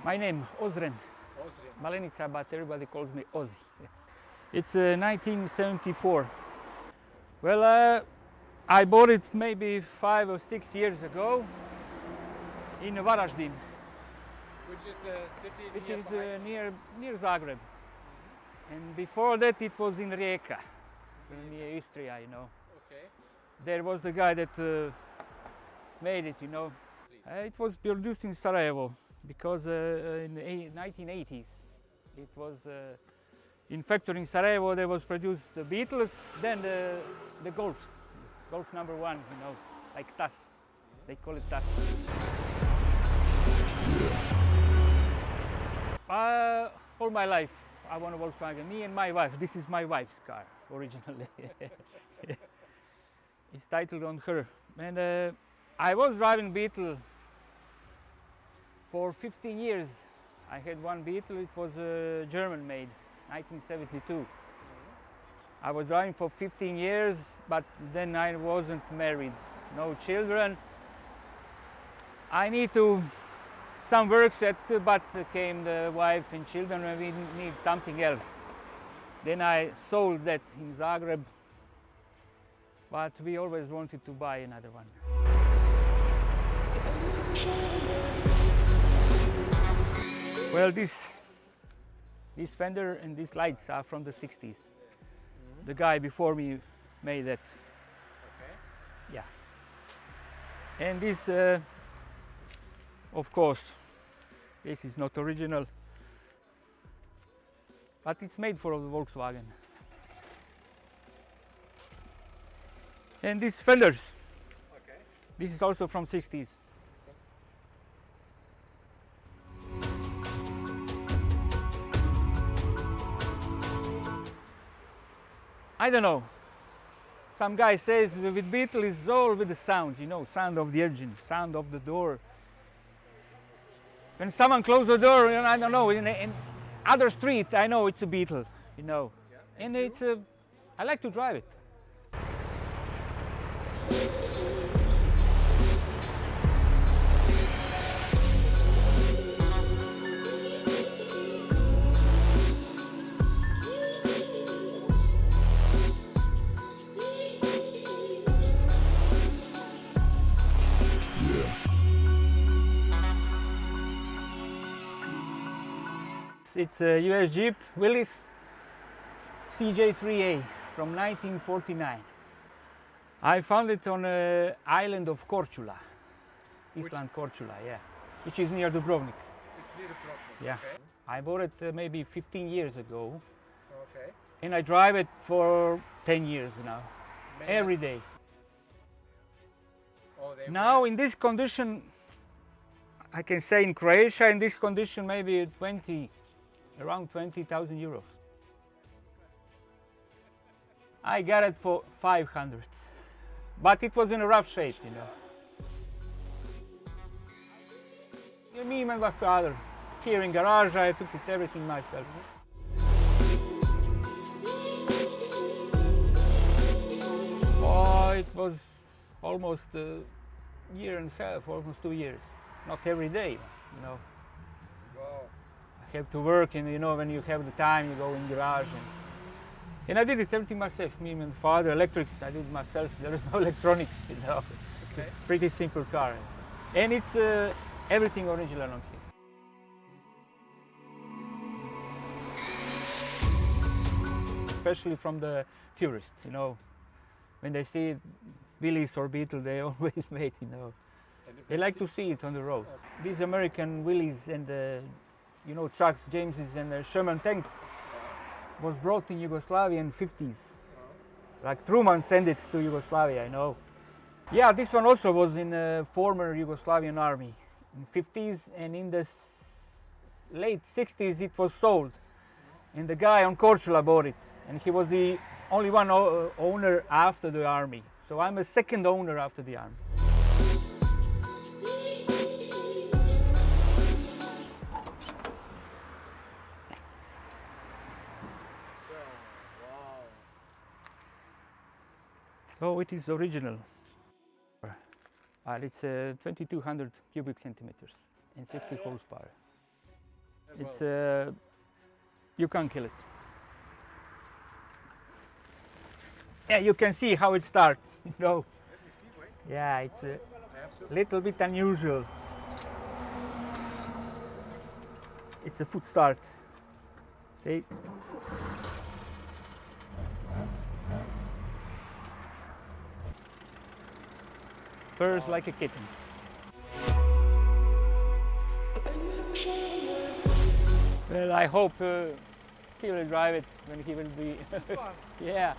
My name, Ozren. Ozren. Malenica, but everybody calls me Ozzy. It's 1974. Well, I bought it maybe 5 or 6 years ago in Varaždin, Which is a city which nearby? is near Zagreb. And before that it was in Rijeka, so near Istria, you know. Okay. There was the guy that made it, you know. Please. It was produced in Sarajevo because in the 1980s it was in factory in Sarajevo. There was produced the Beetles, then the Golfs, Golf number 1, you know, like TAS. They call it TAS. All my life I want a Volkswagen. Me and my wife. This is my wife's car originally. It's titled on her. And I was driving Beetle for 15 years. I had one Beetle. It was German made, 1972. I was driving for 15 years, but then I wasn't married, no children. I need to some work set, but came the wife and children, and we need something else. Then I sold that in Zagreb, but we always wanted to buy another one. Well, this fender and these lights are from the 60s. The guy before me made that. Okay. Yeah. And this, of course, this is not original, but it's made for the Volkswagen. And these fenders, Okay. this is also from 60s. I don't know. Some guy says with Beetle is all with the sounds, you know, sound of the engine, sound of the door. When someone closes the door, I don't know, in other street, I know it's a Beetle, you know. Yeah. And it's I like to drive it. It's a US Jeep Willys CJ-3A from 1949. I found it on the island of Korčula, Island Korčula, yeah, which is near Dubrovnik. It's near the problem. Yeah. Okay. I bought it maybe 15 years ago, Okay. and I drive it for 10 years now, Maybe- every day. Oh, they Now in this condition, I can say in Croatia, in this condition maybe around 20,000 euros. I got it for 500, but it was in a rough shape, you know. Me and my father, here in garage, I fixed it everything myself. Oh, it was almost a year and a half, almost 2 years. Not every day, you know. Wow. I have to work, and you know, when you have the time, you go in garage. And I did it everything myself. Me and my father, electrics, I did it myself. There is no electronics, you know. It's Okay. a pretty simple car. And it's everything original on here. Especially from the tourists, you know. When they see Willys or Beetle, they always wait, you know. And if They it's like to see it on the road. These American Willys and you know, trucks, Jameses and Sherman tanks was brought in Yugoslavia in 50s. Like Truman sent it to Yugoslavia, I know. Yeah, this one also was in the former Yugoslavian army in 50s, and in the late 60s it was sold. And the guy on Korčula bought it, and he was the only one owner after the army. So I'm a second owner after the army. wow. Oh, it is original. It's 2200 cubic centimeters and 60 horsepower. It's you can't kill it. Yeah, you can see how it starts. No. Let me see, wait. Yeah, it's a I have to. little bit unusual. It's a foot start. See? Purrs like a kitten. Well, I hope he will drive it when he will be. This one. Yeah.